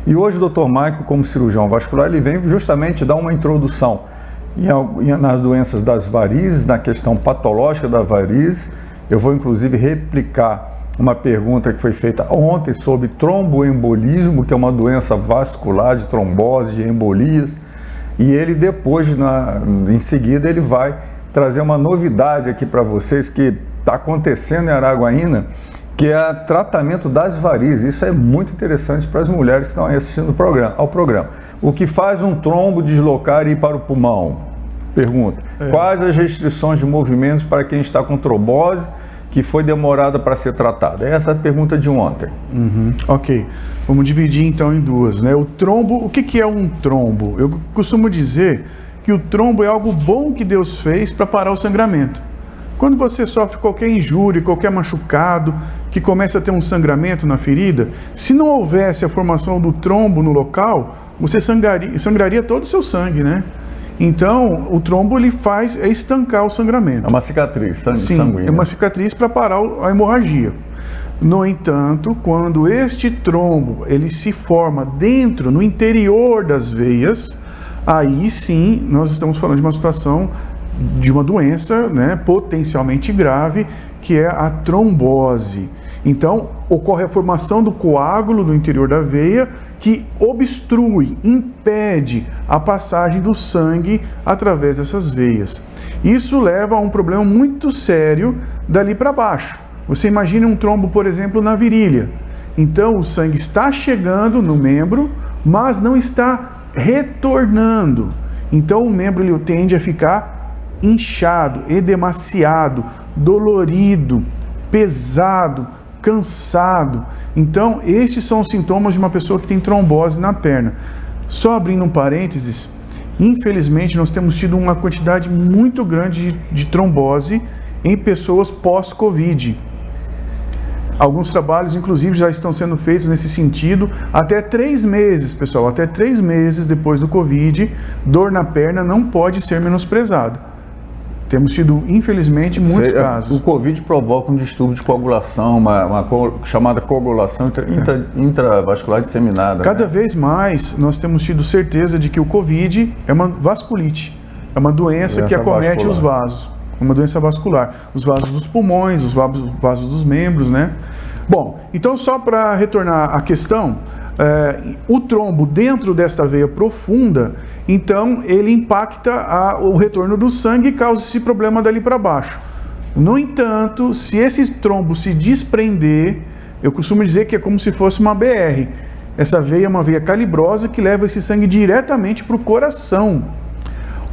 E hoje o Dr. Maico, como cirurgião vascular, ele vem justamente dar uma introdução nas doenças das varizes, na questão patológica da varize. Eu vou inclusive replicar uma pergunta que foi feita ontem sobre tromboembolismo, que é uma doença vascular de trombose, de embolias. E ele depois, em seguida, ele vai trazer uma novidade aqui para vocês que está acontecendo em Araguaína, que é o tratamento das varizes. Isso é muito interessante para as mulheres que estão aí assistindo ao programa. O que faz um trombo deslocar e ir para o pulmão? Pergunta. Quais as restrições de movimentos para quem está com trombose que foi demorada para ser tratada? Essa é a pergunta de ontem. Ok. Vamos dividir então em duas, né? O trombo, o que é um trombo? Eu costumo dizer que o trombo é algo bom que Deus fez para parar o sangramento. Quando você sofre qualquer injúria, qualquer machucado, que começa a ter um sangramento na ferida, se não houvesse a formação do trombo no local, você sangraria todo o seu sangue, né? Então, o trombo ele é estancar o sangramento. É uma cicatriz sanguínea. É uma cicatriz para parar a hemorragia. No entanto, quando este trombo ele se forma no interior das veias, aí sim nós estamos falando de uma situação de uma doença, né, potencialmente grave, que é a trombose. Então, ocorre a formação do coágulo no interior da veia que obstrui, impede a passagem do sangue através dessas veias. Isso leva a um problema muito sério dali para baixo. Você imagina um trombo, por exemplo, na virilha. Então, o sangue está chegando no membro, mas não está retornando. Então, o membro ele tende a ficar inchado, edemaciado, dolorido, pesado, cansado. Então, esses são os sintomas de uma pessoa que tem trombose na perna. Só abrindo um parênteses, infelizmente nós temos tido uma quantidade muito grande de trombose em pessoas pós-Covid. Alguns trabalhos, inclusive, já estão sendo feitos nesse sentido. Até 3 meses, pessoal, até 3 meses depois do Covid, dor na perna não pode ser menosprezada. Temos tido, infelizmente, muitos casos. O Covid provoca um distúrbio de coagulação, uma chamada coagulação intravascular disseminada. Cada vez mais nós temos tido certeza de que o Covid é uma vasculite, é uma doença que acomete os vasos, uma doença vascular, os vasos dos pulmões, os vasos dos membros, né? Bom, então só para retornar à questão, o trombo dentro desta veia profunda, então ele impacta o retorno do sangue e causa esse problema dali para baixo. No entanto, se esse trombo se desprender, eu costumo dizer que é como se fosse uma BR. Essa veia é uma veia calibrosa que leva esse sangue diretamente para o coração.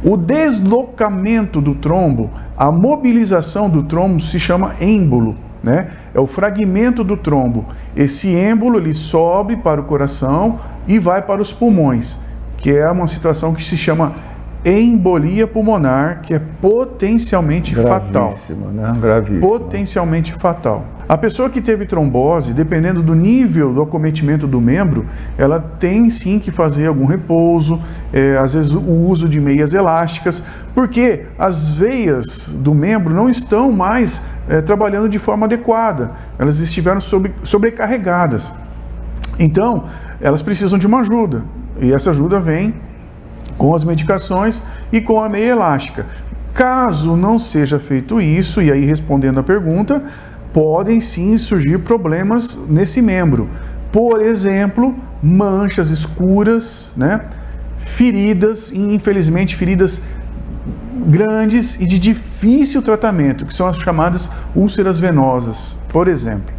O deslocamento do trombo, a mobilização do trombo se chama êmbolo, né? É o fragmento do trombo. Esse êmbolo ele sobe para o coração e vai para os pulmões, que é uma situação que se chama embolia pulmonar, que é potencialmente fatal. Né? Gravíssima. Potencialmente fatal. A pessoa que teve trombose, dependendo do nível do acometimento do membro, ela tem sim que fazer algum repouso, às vezes o uso de meias elásticas, porque as veias do membro não estão mais trabalhando de forma adequada, elas estiveram sobrecarregadas. Então, elas precisam de uma ajuda, e essa ajuda vem com as medicações e com a meia elástica. Caso não seja feito isso, e aí respondendo a pergunta, podem sim surgir problemas nesse membro. Por exemplo, manchas escuras, né? Feridas, e infelizmente feridas grandes e de difícil tratamento, que são as chamadas úlceras venosas, por exemplo.